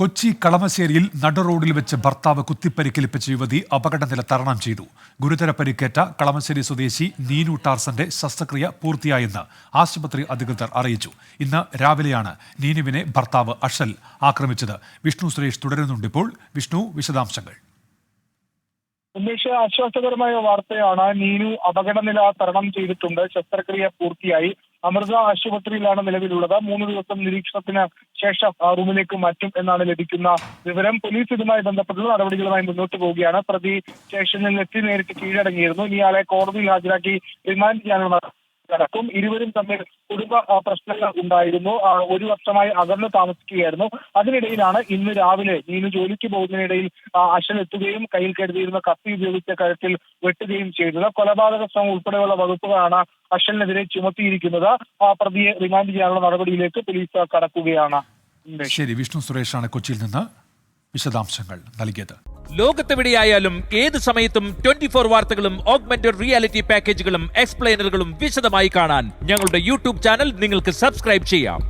കൊച്ചി കളമശ്ശേരിയിൽ നടുറോഡിൽ വെച്ച് ഭർത്താവ് കുത്തിപ്പരിക്കേൽപ്പിച്ച യുവതി അപകടനില തരണം ചെയ്തു. ഗുരുതര പരിക്കേറ്റ കളമശ്ശേരി സ്വദേശി നീനു ടാർസന്റെ ശസ്ത്രക്രിയ പൂർത്തിയായെന്ന് ആശുപത്രി അധികൃതർ അറിയിച്ചു. ഇന്ന് രാവിലെയാണ് നീനുവിനെ ഭർത്താവ് അഷൽ ആക്രമിച്ചത്. വിഷ്ണു സുരേഷ് തുടരുന്നുണ്ടിപ്പോൾ. വിഷ്ണു, വിശദാംശങ്ങൾ. ഉന്മേഷ്, ആശ്വാസകരമായ വാർത്തയാണ്. നീനു അപകടനില തരണം ചെയ്തിട്ടുണ്ട്. ശസ്ത്രക്രിയ പൂർത്തിയായി. അമൃത ആശുപത്രിയിലാണ് നിലവിലുള്ളത്. 3 ദിവസം നിരീക്ഷണത്തിന് ശേഷം റൂമിലേക്ക് മാറ്റും എന്നാണ് ലഭിക്കുന്ന വിവരം. പോലീസ് ഇതുമായി ബന്ധപ്പെട്ടുള്ള നടപടികളുമായി മുന്നോട്ട് പോവുകയാണ്. പ്രതി സ്റ്റേഷനിൽ എത്തി നേരിട്ട് കീഴടങ്ങിയിരുന്നു. ഇയാളെ കോടതിയിൽ ഹാജരാക്കി റിമാൻഡ് ചെയ്യാനുള്ള നടക്കും. ഇരുവരും തമ്മിൽ കുടുംബ പ്രശ്നങ്ങൾ ഉണ്ടായിരുന്നു. 1 വർഷമായി അകന്ന് താമസിക്കുകയായിരുന്നു. അതിനിടയിലാണ് ഇന്ന് രാവിലെ നീനു ജോലിക്ക് പോകുന്നതിനിടയിൽ അഷൽ എത്തുകയും കയ്യിൽ കരുതിയിരുന്ന കത്തി ഉപയോഗിച്ച കഴുത്തിൽ വെട്ടുകയും ചെയ്തത്. കൊലപാതക ശ്രമം ഉൾപ്പെടെയുള്ള വകുപ്പുകളാണ് അഷലിനെതിരെ ചുമത്തിയിരിക്കുന്നത്. പ്രതിയെ റിമാൻഡ് ചെയ്യാനുള്ള നടപടിയിലേക്ക് പോലീസ് കടക്കുകയാണ്. ശരി, വിഷ്ണു സുരേഷാണ് കൊച്ചിയിൽ നിന്ന് വിശദാംശങ്ങൾ നൽകിയത്. ലോകത്തെവിടെയായാലും ഏത് സമയത്തും 24 വാർത്തകളും ഓഗ്മെന്റഡ് റിയാലിറ്റി പാക്കേജുകളും എക്സ്പ്ലെയിനറുകളും വിശദമായി കാണാൻ ഞങ്ങളുടെ യൂട്യൂബ് ചാനൽ നിങ്ങൾക്ക് സബ്സ്ക്രൈബ് ചെയ്യാം.